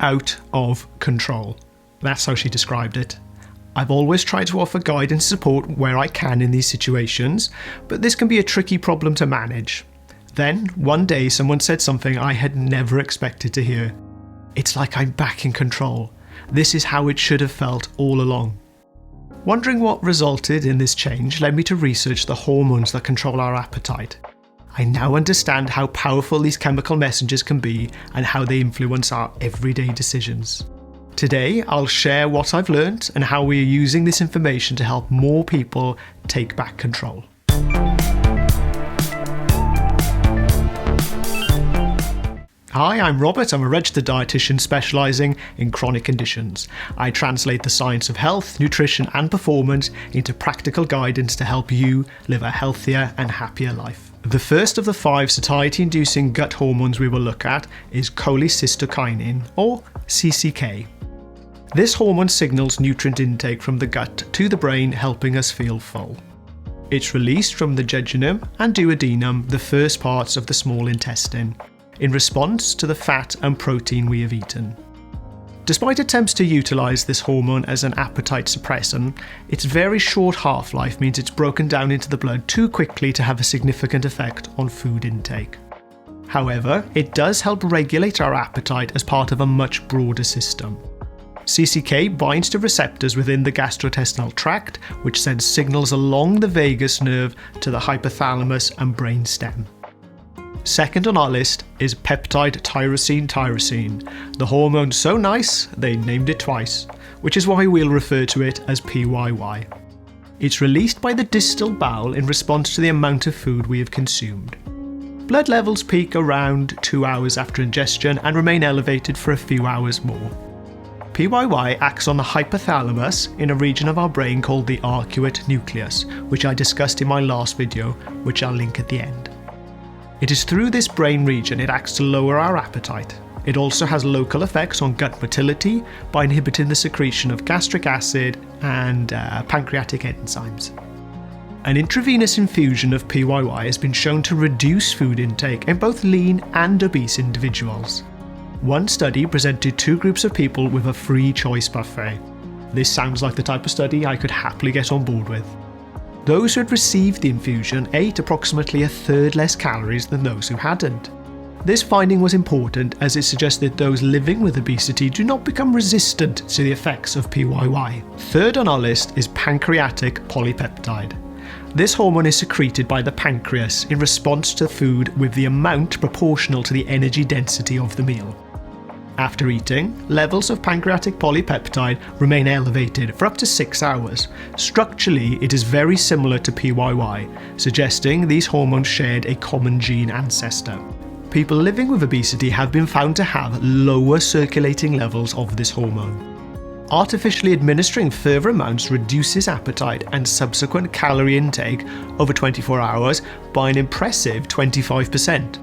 out of control. That's how she described it. I've always tried to offer guidance and support where I can in these situations, but this can be a tricky problem to manage. Then, one day, someone said something I had never expected to hear. It's like I'm back in control. This is how it should have felt all along. Wondering what resulted in this change led me to research the hormones that control our appetite. I now understand how powerful these chemical messengers can be and how they influence our everyday decisions. Today, I'll share what I've learned and how we are using this information to help more people take back control. Hi, I'm Robert. I'm a registered dietitian specialising in chronic conditions. I translate the science of health, nutrition and performance into practical guidance to help you live a healthier and happier life. The first of the 5 satiety-inducing gut hormones we will look at is cholecystokinin, or CCK. This hormone signals nutrient intake from the gut to the brain, helping us feel full. It's released from the jejunum and duodenum, the first parts of the small intestine, in response to the fat and protein we have eaten. Despite attempts to utilise this hormone as an appetite suppressant, its very short half-life means it's broken down into the blood too quickly to have a significant effect on food intake. However, it does help regulate our appetite as part of a much broader system. CCK binds to receptors within the gastrointestinal tract, which sends signals along the vagus nerve to the hypothalamus and brain stem. Second on our list is peptide tyrosine, the hormone so nice they named it twice, which is why we'll refer to it as PYY. It's released by the distal bowel in response to the amount of food we have consumed. Blood levels peak around 2 hours after ingestion and remain elevated for a few hours more. PYY acts on the hypothalamus in a region of our brain called the arcuate nucleus, which I discussed in my last video, which I'll link at the end. It is through this brain region it acts to lower our appetite. It also has local effects on gut motility by inhibiting the secretion of gastric acid and pancreatic enzymes. An intravenous infusion of PYY has been shown to reduce food intake in both lean and obese individuals. One study presented 2 groups of people with a free choice buffet. This sounds like the type of study I could happily get on board with. Those who had received the infusion ate approximately 1/3 less calories than those who hadn't. This finding was important as it suggested those living with obesity do not become resistant to the effects of PYY. Third on our list is pancreatic polypeptide. This hormone is secreted by the pancreas in response to food with the amount proportional to the energy density of the meal. After eating, levels of pancreatic polypeptide remain elevated for up to 6 hours. Structurally, it is very similar to PYY, suggesting these hormones shared a common gene ancestor. People living with obesity have been found to have lower circulating levels of this hormone. Artificially administering further amounts reduces appetite and subsequent calorie intake over 24 hours by an impressive 25%.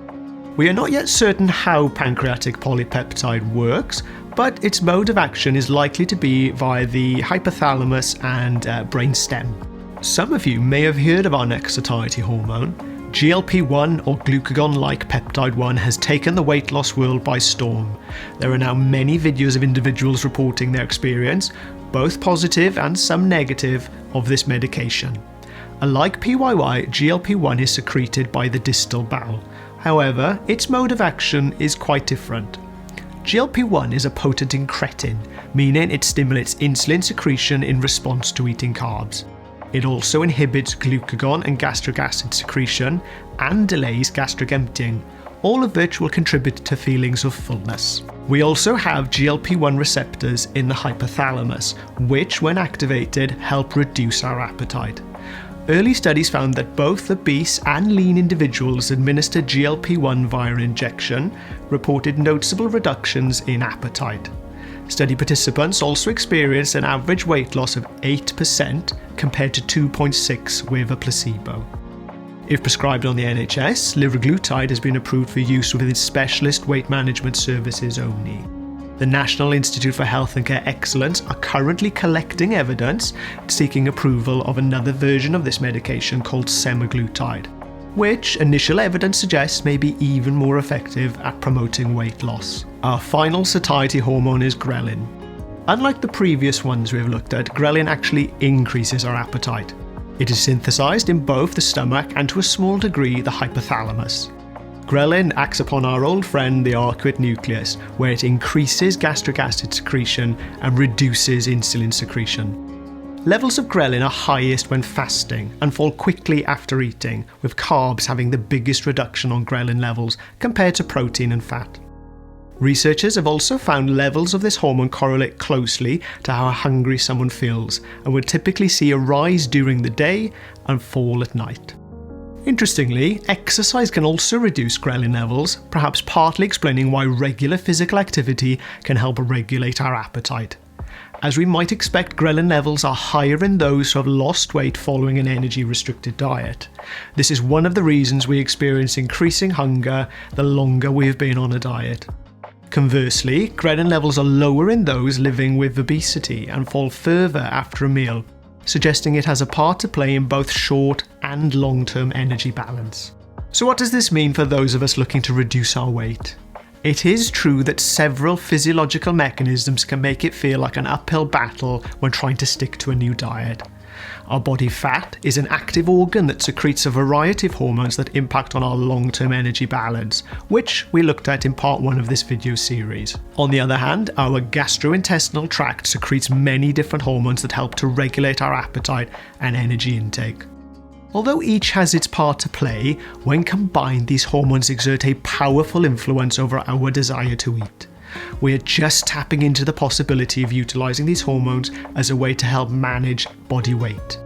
We are not yet certain how pancreatic polypeptide works, but its mode of action is likely to be via the hypothalamus and brain stem. Some of you may have heard of our next satiety hormone. GLP-1 or Glucagon-like peptide 1 has taken the weight loss world by storm. There are now many videos of individuals reporting their experience, both positive and some negative, of this medication. Unlike PYY, GLP-1 is secreted by the distal bowel. However, its mode of action is quite different. GLP-1 is a potent incretin, meaning it stimulates insulin secretion in response to eating carbs. It also inhibits glucagon and gastric acid secretion and delays gastric emptying, all of which will contribute to feelings of fullness. We also have GLP-1 receptors in the hypothalamus, which, when activated, help reduce our appetite. Early studies found that both obese and lean individuals administered GLP-1 via injection reported noticeable reductions in appetite. Study participants also experienced an average weight loss of 8% compared to 2.6% with a placebo. If prescribed on the NHS, liraglutide has been approved for use within specialist weight management services only. The National Institute for Health and Care Excellence are currently collecting evidence seeking approval of another version of this medication called semaglutide, which initial evidence suggests may be even more effective at promoting weight loss. Our final satiety hormone is ghrelin. Unlike the previous ones we've looked at, ghrelin actually increases our appetite. It is synthesized in both the stomach and to a small degree the hypothalamus. Ghrelin acts upon our old friend the arcuate nucleus, where it increases gastric acid secretion and reduces insulin secretion. Levels of ghrelin are highest when fasting and fall quickly after eating, with carbs having the biggest reduction on ghrelin levels compared to protein and fat. Researchers have also found levels of this hormone correlate closely to how hungry someone feels, and would typically see a rise during the day and fall at night. Interestingly, exercise can also reduce ghrelin levels, perhaps partly explaining why regular physical activity can help regulate our appetite. As we might expect, ghrelin levels are higher in those who have lost weight following an energy-restricted diet. This is one of the reasons we experience increasing hunger the longer we have been on a diet. Conversely, ghrelin levels are lower in those living with obesity and fall further after a meal, suggesting it has a part to play in both short and long-term energy balance. So what does this mean for those of us looking to reduce our weight? It is true that several physiological mechanisms can make it feel like an uphill battle when trying to stick to a new diet. Our body fat is an active organ that secretes a variety of hormones that impact on our long-term energy balance, which we looked at in part 1 of this video series. On the other hand, our gastrointestinal tract secretes many different hormones that help to regulate our appetite and energy intake. Although each has its part to play, when combined these hormones exert a powerful influence over our desire to eat. We are just tapping into the possibility of utilising these hormones as a way to help manage body weight.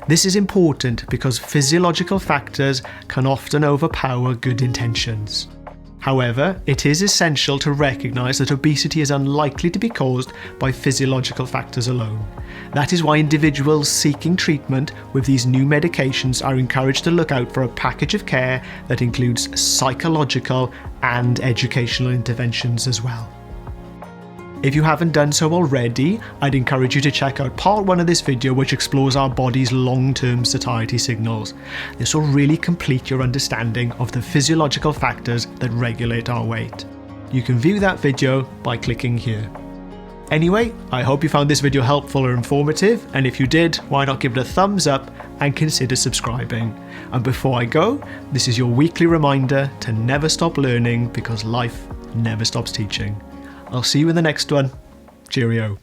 This is important because physiological factors can often overpower good intentions. However, it is essential to recognise that obesity is unlikely to be caused by physiological factors alone. That is why individuals seeking treatment with these new medications are encouraged to look out for a package of care that includes psychological and educational interventions as well. If you haven't done so already, I'd encourage you to check out part 1 of this video, which explores our body's long-term satiety signals. This will really complete your understanding of the physiological factors that regulate our weight. You can view that video by clicking here. Anyway, I hope you found this video helpful or informative, and if you did, why not give it a thumbs up and consider subscribing. And before I go, this is your weekly reminder to never stop learning, because life never stops teaching. I'll see you in the next one. Cheerio.